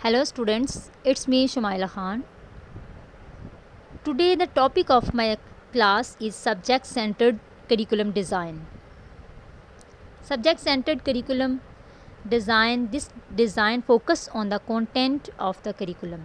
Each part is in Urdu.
Hello students, it's me Shumaila Khan. Today the topic of my class is subject centered curriculum design. Subject centered curriculum design, this design focus on the content of the curriculum.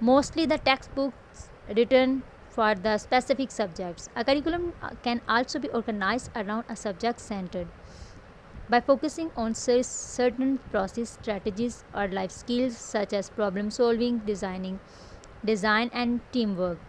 mostly the textbooks written for the specific subjects. A curriculum can also be organized around a subject centered by focusing on certain process strategies or life skills such as problem solving, design and teamwork.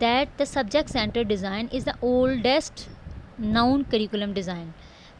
that the subject centered design is the oldest known curriculum design.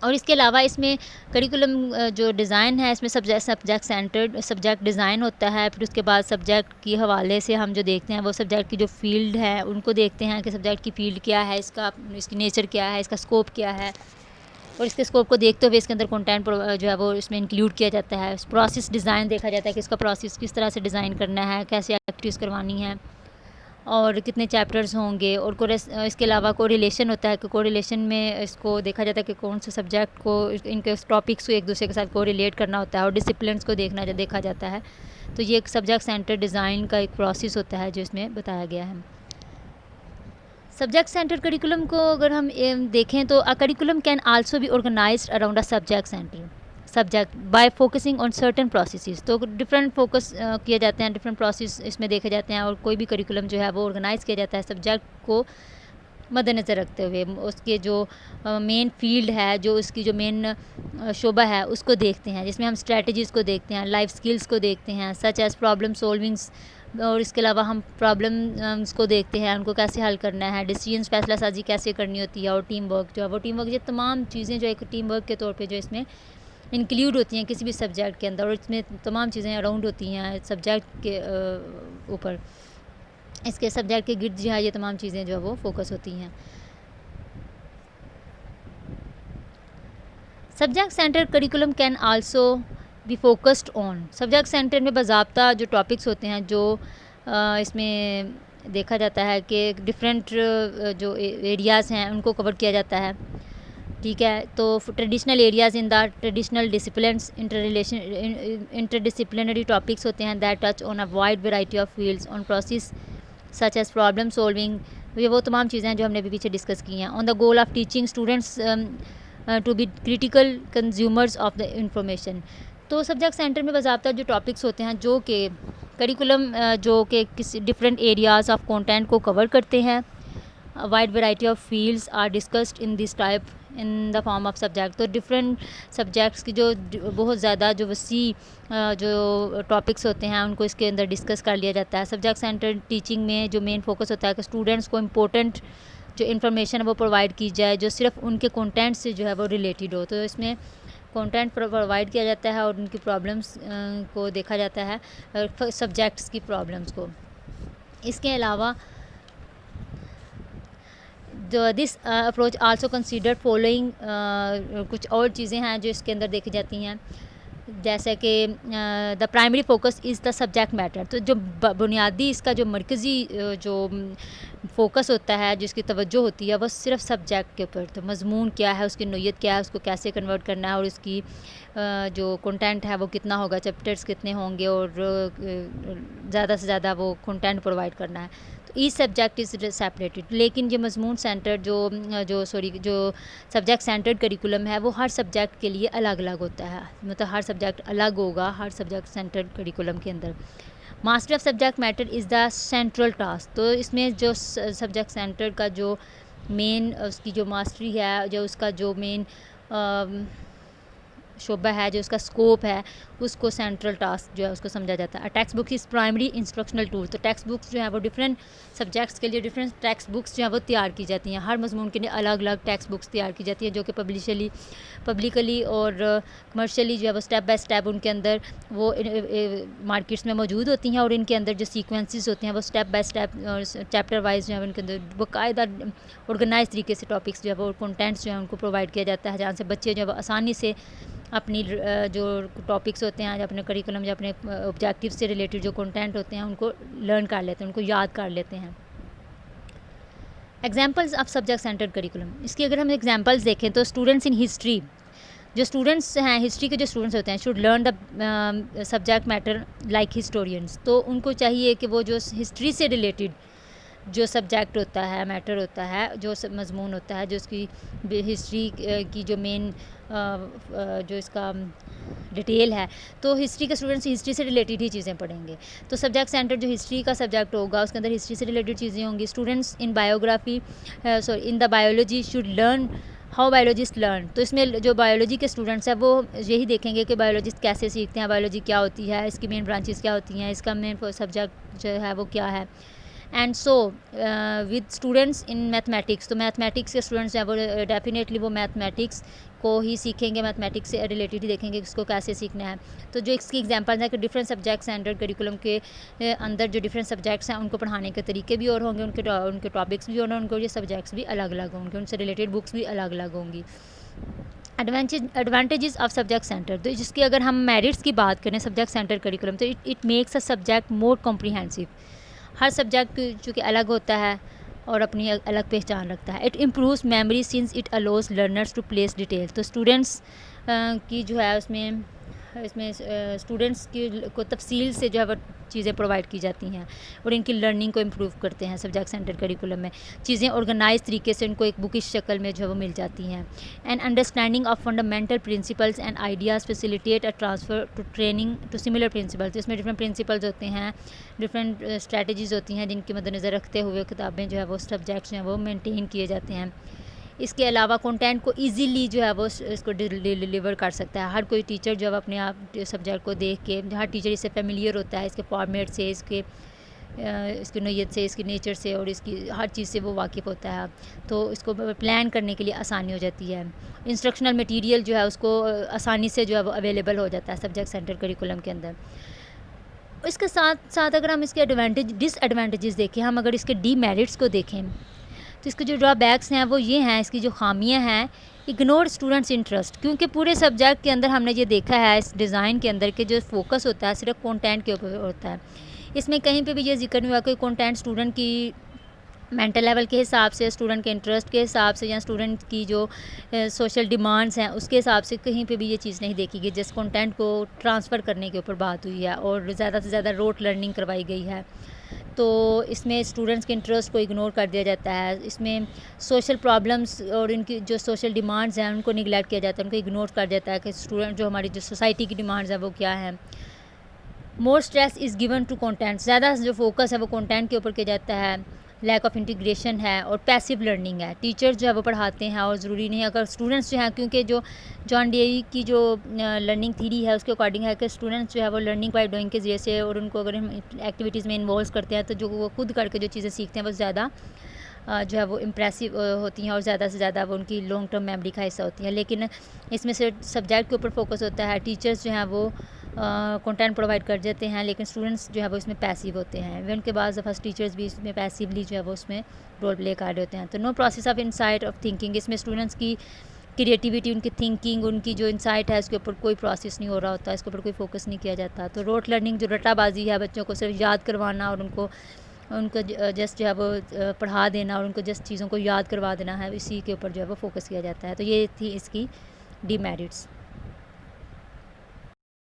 اور اس کے علاوہ اس میں کریکولم جو ڈیزائن ہے اس میں سبجیکٹ سینٹرڈ سبجیکٹ ڈیزائن ہوتا ہے. پھر اس کے بعد سبجیکٹ کی حوالے سے ہم جو دیکھتے ہیں وہ سبجیکٹ کی جو فیلڈ ہے ان کو دیکھتے ہیں کہ سبجیکٹ کی فیلڈ کیا ہے, اس کی نیچر کیا ہے, اس کا اسکوپ کیا ہے, اور اس کے اسکوپ کو دیکھتے ہوئے اس کے اندر کنٹینٹ جو ہے وہ اس میں انکلوڈ کیا جاتا ہے. پروسیس ڈیزائن دیکھا جاتا ہے کہ اس کا پروسیس کس طرح سے ڈیزائن کرنا ہے, کیسے ایکٹیویٹیز کروانی ہیں, اور کتنے چیپٹرز ہوں گے. اور اس کے علاوہ کو ریلیشن ہوتا ہے کہ کو ریلیشن میں اس کو دیکھا جاتا ہے کہ کون سے سبجیکٹ کو ان کے ٹاپکس کو ایک دوسرے کے ساتھ کو ریلیٹ کرنا ہوتا ہے, اور ڈسپلنس کو دیکھا جاتا ہے. تو یہ ایک سبجیکٹ سینٹر ڈیزائن کا ایک پروسیس ہوتا ہے جو اس میں بتایا گیا ہے. سبجیکٹ سینٹر کریکولم کو اگر ہم دیکھیں تو curriculum can also be organised around a subject centre subject by focusing on certain processes. تو ڈفرینٹ فوکس کیے جاتے ہیں, ڈفرینٹ پروسیس اس میں دیکھے جاتے ہیں, اور کوئی بھی کریکولم جو ہے وہ آرگنائز کیا جاتا ہے سبجیکٹ کو مد نظر رکھتے ہوئے. اس کے جو مین فیلڈ ہے, جو اس کی جو مین شعبہ ہے اس کو دیکھتے ہیں, جس میں ہم اسٹریٹجیز کو دیکھتے ہیں, لائف اسکلس کو دیکھتے ہیں, سچ ایز پرابلم سولونگس, اور اس کے علاوہ ہم پرابلمس کو دیکھتے ہیں, ان کو کیسے حل کرنا ہے, ڈیسیجنس فیصلہ سازی کیسے کرنی ہوتی ہے, اور ٹیم ورک جو ہے وہ ٹیم ورک, یہ تمام چیزیں جو ایک ٹیم ورک کے طور پہ جو اس میں انکلیوڈ ہوتی ہیں کسی بھی سبجیکٹ کے اندر, اور اس میں تمام چیزیں اراؤنڈ ہوتی ہیں سبجیکٹ کے اوپر, اس کے سبجیکٹ کے گرد جو ہے یہ تمام چیزیں جو ہے وہ فوکس ہوتی ہیں. Subject centre curriculum can also be focused on. Subject centre میں باضابطہ جو ٹاپکس ہوتے ہیں جو اس میں دیکھا جاتا ہے کہ ڈفرینٹ جو ایریاز ہیں ان کو کور کیا جاتا ہے. ٹھیک ہے, تو traditional areas in the traditional disciplines interdisciplinary topics ہوتے ہیں that touch on a wide variety of fields on process such as problem solving. یہ وہ تمام چیزیں ہیں جو ہم نے ابھی پیچھے ڈسکس کی ہیں. On the goal of teaching students to be critical consumers of the information. تو سبجیکٹ سینٹر میں باضابطہ جو ٹاپکس ہوتے ہیں جو کہ کریکولم جو کہ کسی ڈفرینٹ ایریاز آف کانٹینٹ کو کور کرتے ہیں, wide variety of fields are discussed in this type in the form of subject. تو ڈفرینٹ سبجیکٹس کی جو بہت زیادہ جو وسیع جو ٹاپکس ہوتے ہیں ان کو اس کے اندر ڈسکس کر لیا جاتا ہے. سبجیکٹ سینٹر ٹیچنگ میں جو مین فوکس ہوتا ہے کہ اسٹوڈنٹس کو امپورٹنٹ جو انفارمیشن ہے وہ پرووائڈ کی جائے جو صرف ان کے کنٹینٹ سے جو ہے وہ ریلیٹڈ ہو. تو اس میں کنٹینٹ پرووائڈ کیا جاتا ہے اور ان کی پرابلمس کو دیکھا جاتا ہے, سبجیکٹس کی پرابلمس کو. اس کے علاوہ this approach also consider following کچھ اور چیزیں ہیں جو اس کے اندر دیکھی جاتی ہیں, جیسے کہ the primary focus is the subject metre. تو جو بنیادی اس کا جو مرکزی جو فوکس ہوتا ہے, جس کی توجہ ہوتی ہے وہ صرف سبجیکٹ کے اوپر. تو مضمون کیا ہے, اس کی نوعیت کیا ہے, اس کو کیسے کنورٹ کرنا ہے, اور اس کی جو کنٹینٹ ہے وہ کتنا ہوگا, چیپٹرز کتنے ہوں گے, اور زیادہ سے زیادہ وہ کنٹینٹ پرووائڈ کرنا ہے. تو ایچ سبجیکٹ از سیپریٹڈ. لیکن یہ مضمون سینٹر جو سبجیکٹ سینٹرڈ کریکولم ہے وہ ہر سبجیکٹ کے لیے الگ الگ ہوتا ہے, مطلب ہر سبجیکٹ الگ ہوگا ہر سبجیکٹ سینٹرڈ کریکولم کے اندر. Mastery of subject matter is the central task. تو اس میں جو سبجیکٹ سینٹر کا جو مین اس کی جو ماسٹری ہے, جو اس کا جو مین شعبہ ہے, جو اس کا اسکوپ ہے, اس کو سینٹرل ٹاسک جو ہے اس کو سمجھا جاتا ہے. Textbook is primary instructional tool. تو ٹیکسٹ بکس جو ہیں وہ ڈفرینٹ سبجیکٹس کے لیے ڈفرینٹ ٹیکسٹ بکس جو ہیں وہ تیار کی جاتی ہیں. ہر مضمون کے لیے الگ الگ ٹیکسٹ بکس تیار کی جاتی ہیں جو کہ پبلکلی اور کمرشلی جو ہے وہ اسٹیپ بائی اسٹیپ ان کے اندر وہ مارکیٹس میں موجود ہوتی ہیں, اور ان کے اندر جو سیکوینسز ہوتے ہیں وہ اسٹیپ بائی اسٹیپ اور چیپٹر وائز جو ہے ان کے اندر باقاعدہ آرگنائز طریقے سے ٹاپکس جو ہے وہ کنٹینٹس جو ہیں ان کو پرووائڈ کیا جاتا ہے, جہاں سے بچے جو ہے وہ آسانی سے اپنی جو ٹاپکس ہوتے ہیں, اپنے کریکولم یا اپنے آبجیکٹیو سے ریلیٹڈ جو کنٹینٹ ہوتے ہیں ان کو لرن کر لیتے ہیں, ان کو یاد کر لیتے ہیں. Examples of subject centred curriculum. اس کی اگر ہم ایگزامپلز دیکھیں تو اسٹوڈنٹس ان ہسٹری, جو اسٹوڈنٹس ہیں ہسٹری کے جو اسٹوڈنٹس ہوتے ہیں should learn the subject matter like historians. تو ان کو چاہیے کہ وہ جو ہسٹری سے ریلیٹڈ جو سبجیکٹ ہوتا ہے, میٹر ہوتا ہے, جو مضمون ہوتا ہے, جو اس کی ہسٹری کی جو مین جو اس کا ڈیٹیل ہے, تو ہسٹری کے اسٹوڈنٹس ہسٹری سے ریلیٹڈ ہی چیزیں پڑھیں گے. تو سبجیکٹ سینٹر جو ہسٹری کا سبجیکٹ ہوگا اس کے اندر ہسٹری سے ریلیٹڈ چیزیں ہوں گی. Students in biography in the biology should learn how biologist learn. تو اس میں جو بایولوجی کے اسٹوڈنٹس ہیں وہ یہی دیکھیں گے کہ بایولوجسٹ کیسے سیکھتے ہیں, بایولوجی کیا ہوتی ہے, اس کی مین برانچز کیا ہوتی ہیں, اس کا مین سبجیکٹ جو ہے وہ کیا ہے. And so with students in mathematics. تو میتھمیٹکس کے اسٹوڈنٹس ہیں وہ ڈیفینیٹلی وہ میتھمیٹکس کو ہی سیکھیں گے، میتھمیٹکس سے ریلیٹڈ ہی دیکھیں گے اس کو کیسے سیکھنا ہے. تو جو اس کی ایگزامپلز ہیں کہ ڈفرینٹ سبجیکٹ سینٹرڈ کریکولم کے اندر جو ڈفرینٹ سبجیکٹس ہیں ان کو پڑھانے کے طریقے بھی اور ہوں گے، ان کے ٹاپکس بھی اور ان کو یہ سبجیکٹس بھی الگ الگ ہوں گے، ان سے ریلیٹڈ بکس بھی الگ الگ ہوں گی. ایڈوانٹیجز آف سبجیکٹ سینٹر، تو جس کی اگر ہم میرٹس کی بات کریں سبجیکٹ سینٹر کریکولم، تو it makes a subject more comprehensive. Hare subject چونکہ الگ ہوتا ہے اور اپنی الگ پہچان رکھتا ہے. It improves memory sense it allows learners to place detail. تو اسٹوڈنٹس کی جو ہے اس میں اسٹوڈنٹس کی کو تفصیل سے جو ہے وہ چیزیں پرووائڈ کی جاتی ہیں اور ان کی لرننگ کو امپروو کرتے ہیں سبجیکٹ سینٹر کریکولم میں. چیزیں آرگنائز طریقے سے ان کو ایک بکش شکل میں جو ہے وہ مل جاتی ہیں. And understanding of fundamental principles and ideas facilitate a transfer to training to similar principles. اس میں ڈفرینٹ پرنسپلز ہوتے ہیں، ڈفرینٹ اسٹریٹجیز ہوتی ہیں جن کے مد نظر رکھتے ہوئے کتابیں جو ہے وہ سبجیکٹس جو ہیں وہ مینٹین کیے جاتے ہیں. اس کے علاوہ کنٹینٹ کو ایزیلی جو ہے وہ اس کو ڈیلیور کر سکتا ہے. ہر کوئی ٹیچر جو ہے اپنے آپ سبجیکٹ کو دیکھ کے، ہر ٹیچر اس سے فیملیئر ہوتا ہے، اس کے فارمیٹ سے، اس کی نوعیت سے، اس کے نیچر سے اور اس کی ہر چیز سے وہ واقف ہوتا ہے. تو اس کو پلان کرنے کے لیے آسانی ہو جاتی ہے. انسٹرکشنل مٹیریل جو ہے اس کو آسانی سے جو ہے وہ اویلیبل ہو جاتا ہے سبجیکٹ سینٹر کریکولم کے اندر. اس کے ساتھ ساتھ اگر ہم اس کے ڈس ایڈوانٹیجز دیکھیں، ہم اگر اس کے ڈی میرٹس کو دیکھیں تو اس کے جو ڈرا بیکس ہیں وہ یہ ہیں، اس کی جو خامیاں ہیں. اگنور اسٹوڈنٹس انٹرسٹ، کیونکہ پورے سبجیکٹ کے اندر ہم نے یہ دیکھا ہے اس ڈیزائن کے اندر کہ جو فوکس ہوتا ہے صرف کنٹینٹ کے اوپر ہوتا ہے. اس میں کہیں پہ بھی یہ ذکر نہیں ہوا کہ کنٹینٹ اسٹوڈنٹ کی مینٹل لیول کے حساب سے، اسٹوڈنٹ کے انٹرسٹ کے حساب سے یا اسٹوڈنٹ کی جو سوشل ڈیمانڈس ہیں اس کے حساب سے کہیں پہ بھی یہ چیز نہیں دیکھی گئی. جس کنٹینٹ کو ٹرانسفر کرنے کے اوپر بات ہوئی ہے اور زیادہ سے زیادہ روٹ لرننگ کروائی گئی ہے. تو اس میں اسٹوڈنٹس کے انٹرسٹ کو اگنور کر دیا جاتا ہے. اس میں سوشل پرابلمس اور ان کی جو سوشل ڈیمانڈز ہیں ان کو نگلیکٹ کیا جاتا ہے، ان کو اگنور کر جاتا ہے کہ اسٹوڈنٹ جو ہماری جو سوسائٹی کی ڈیمانڈز ہیں وہ کیا ہیں. More stress is given to content, زیادہ جو فوکس ہے وہ کنٹینٹ کے اوپر کیا جاتا ہے. لیک آف انٹیگریشن ہے اور پیسیو لرننگ ہے. ٹیچر جو ہے وہ پڑھاتے ہیں اور ضروری نہیں اگر اسٹوڈنٹس جو ہیں، کیونکہ جو جان ڈیری کی جو لرننگ تھیری ہے اس کے اکارڈنگ ہے کہ اسٹوڈنٹس جو ہے وہ لرننگ بائی ڈوئنگ کے ذریعے سے، اور ان کو اگر ہم ایکٹیویٹیز میں انوالوز کرتے ہیں تو جو وہ خود کر کے جو چیزیں سیکھتے ہیں وہ زیادہ جو ہے وہ امپریسو ہوتی ہیں اور زیادہ سے زیادہ وہ ان کی لانگ ٹرم میموری کا حصہ ہوتی ہیں. لیکن اس میں سے سبجیکٹ کے اوپر فوکس ہوتا ہے. ٹیچرز جو ہیں وہ کنٹینٹ پرووائڈ کر دیتے ہیں لیکن اسٹوڈنٹس جو ہے وہ اس میں پیسیو ہوتے ہیں. ان کے بعض دفعہ ٹیچرز بھی اس میں پیسیولی جو ہے وہ اس میں رول پلے کر رہے ہوتے ہیں. تو no process of insight of thinking, اس میں اسٹوڈنٹس کی کریٹیوٹی، ان کی تھنکنگ، ان کی جو انسائٹ ہے اس کے اوپر کوئی پروسیس نہیں ہو رہا ہوتا، اس کے اوپر کوئی فوکس نہیں کیا جاتا. تو روٹ لرننگ جو رٹا بازی ہے، بچوں کو صرف یاد کروانا اور ان کو جسٹ جو ہے وہ پڑھا دینا اور ان کو جسٹ چیزوں کو یاد کروا دینا ہے، اسی کے اوپر جو ہے وہ فوکس کیا جاتا ہے. تو یہ تھی اس کی ڈی میرٹس.